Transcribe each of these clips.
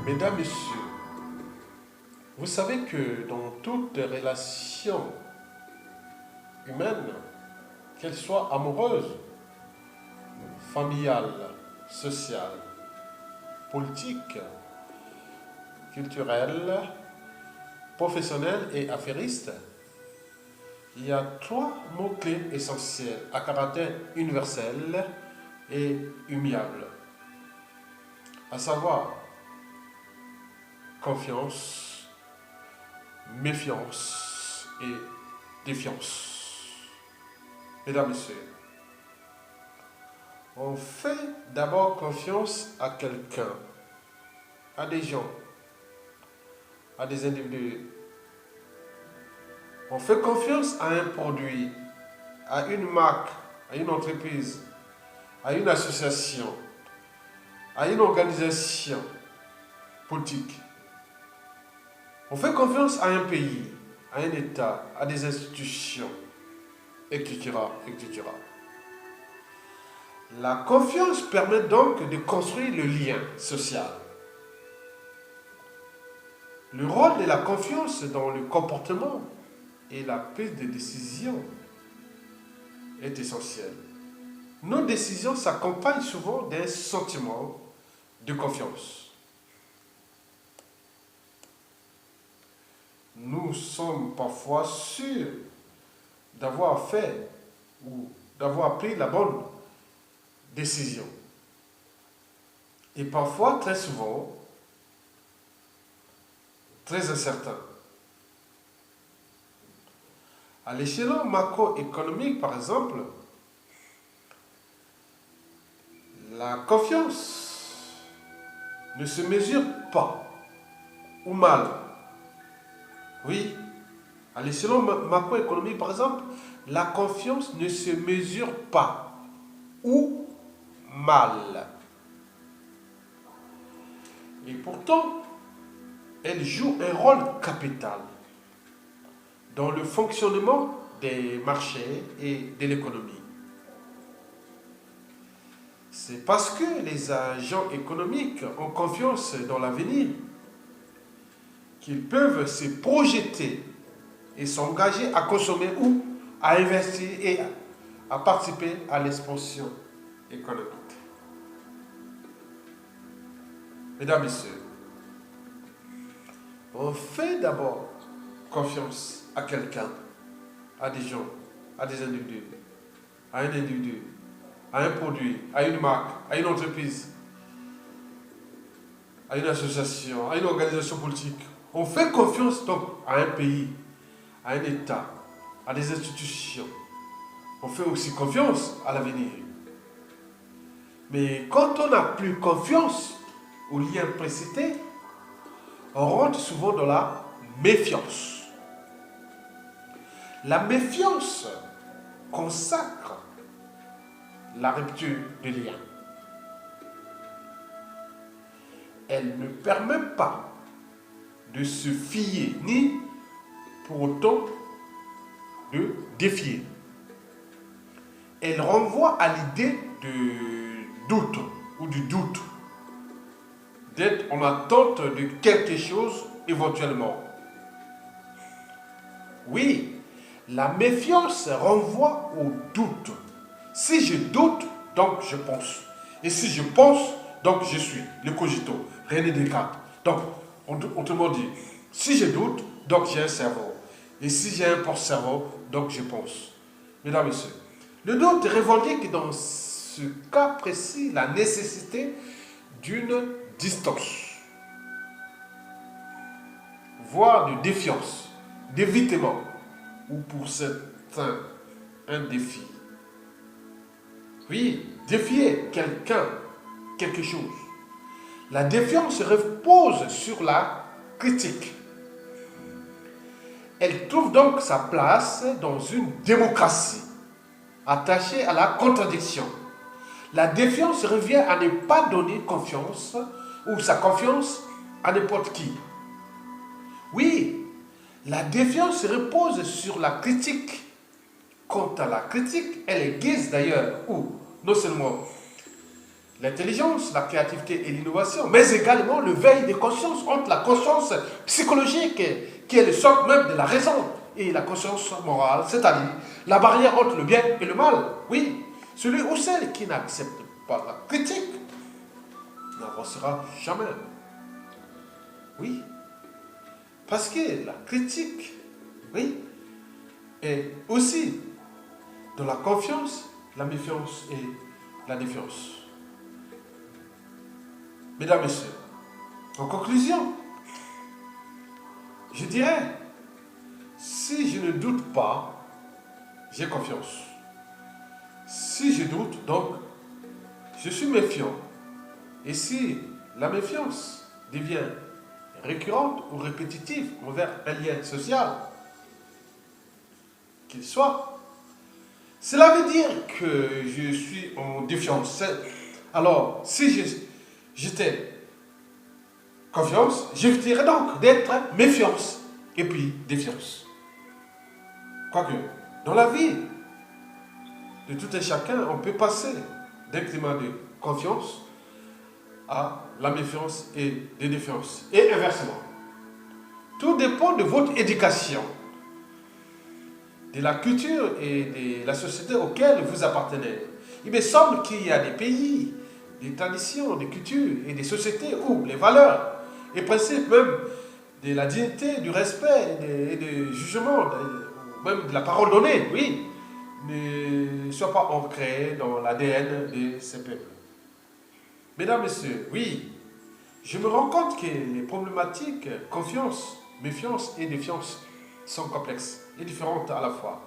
Mesdames, Messieurs, vous savez que dans toute relation humaine, qu'elle soit amoureuse, familiale, sociale, politique, culturelle, professionnelle et affairiste, il y a trois mots-clés essentiels à caractère universel et immuable, à savoir confiance, méfiance et défiance. Mesdames, Messieurs, on fait d'abord confiance à quelqu'un, à des gens, à des individus. On fait confiance à un produit, à une marque, à une entreprise, à une association, à une organisation politique. On fait confiance à un pays, à un État, à des institutions, etc., etc. La confiance permet donc de construire le lien social. Le rôle de la confiance dans le comportement et la prise de décision est essentiel. Nos décisions s'accompagnent souvent d'un sentiment de confiance. Nous sommes parfois sûrs d'avoir fait ou d'avoir pris la bonne décision. Et parfois, très souvent, très incertain. À l'échelon macroéconomique, par exemple, la confiance ne se mesure pas ou mal. Oui, à l'échelon macroéconomique, par exemple, la confiance ne se mesure pas ou mal. Et pourtant, elle joue un rôle capital dans le fonctionnement des marchés et de l'économie. C'est parce que les agents économiques ont confiance dans l'avenir qu'ils peuvent se projeter et s'engager à consommer ou à investir et à participer à l'expansion économique. Mesdames, Messieurs, on fait d'abord confiance à quelqu'un, à des gens, à des individus, à un individu, à un produit, à une marque, à une entreprise, à une association, à une organisation politique. On fait confiance donc à un pays, à un État, à des institutions. On fait aussi confiance à l'avenir. Mais quand on n'a plus confiance aux liens précités, on rentre souvent dans la méfiance. La méfiance consacre la rupture de lien. Elle ne permet pas de se fier ni pour autant de défier. Elle renvoie à l'idée de doute ou du doute, d'être en attente de quelque chose éventuellement. Oui, la méfiance renvoie au doute. Si je doute, donc je pense. Et si je pense, donc je suis. Le cogito, René Descartes. Donc, autrement dit, si je doute, donc j'ai un cerveau. Et si j'ai un porte-cerveau, donc je pense. Mesdames et messieurs, le doute revendique dans ce cas précis la nécessité d'une distance, voire de défiance, d'évitement, ou pour certains, un défi. Oui, défier quelqu'un, quelque chose. La défiance repose sur la critique. Elle trouve donc sa place dans une démocratie attachée à la contradiction. La défiance revient à ne pas donner confiance ou sa confiance à n'importe qui. Oui, la défiance repose sur la critique. Quant à la critique, elle est guise d'ailleurs, ou non seulement l'intelligence, la créativité et l'innovation, mais également le veille des consciences entre la conscience psychologique, qui est le socle même de la raison, et la conscience morale, c'est-à-dire la barrière entre le bien et le mal. Oui, celui ou celle qui n'accepte pas la critique n'avancera jamais. Oui, parce que la critique, oui, est aussi de la confiance, la méfiance et la défiance. Mesdames, Messieurs, en conclusion, je dirais, si je ne doute pas, j'ai confiance. Si je doute, donc, je suis méfiant. Et si la méfiance devient récurrente ou répétitive envers un lien social, qu'il soit, cela veut dire que je suis en défiance. Alors, si j'étais confiance, j'éviterais donc d'être méfiance et puis défiance. Quoique, dans la vie de tout un chacun, on peut passer d'un climat de confiance à la méfiance et de défiance. Et inversement. Tout dépend de votre éducation, de la culture et de la société auquel vous appartenez. Il me semble qu'il y a des pays, des traditions, des cultures et des sociétés où les valeurs et principes même de la dignité, du respect et du jugement, même de la parole donnée, oui, ne soient pas ancrés dans l'ADN de ces peuples. Mesdames, Messieurs, oui, je me rends compte que les problématiques confiance, méfiance et défiance sont complexes et différentes à la fois,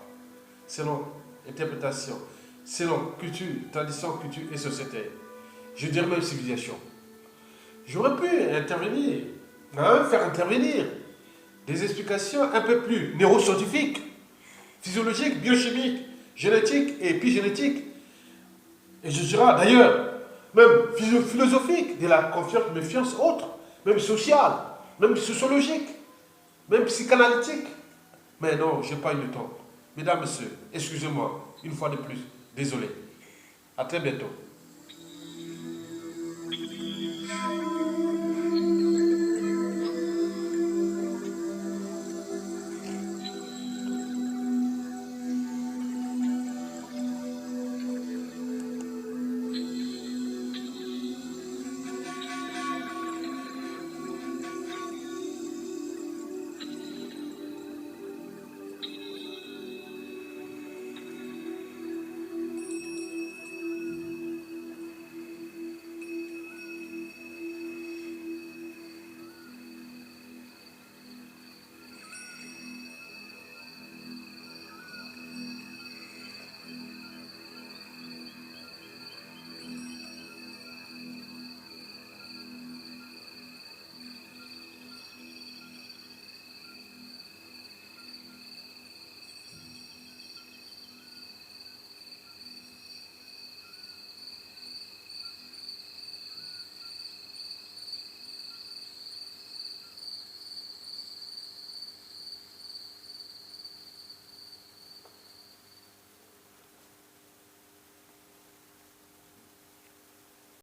selon interprétation, selon culture, tradition, culture et société. Je dirais même civilisation. J'aurais pu intervenir, faire intervenir des explications un peu plus neuroscientifiques, physiologiques, biochimiques, génétiques et épigénétiques. Et je dirais d'ailleurs, même philosophiques, de la confiance, méfiance autre, même sociale, même sociologique, même psychanalytique. Mais non, je n'ai pas eu le temps. Mesdames, Messieurs, excusez-moi, une fois de plus, désolé. À très bientôt.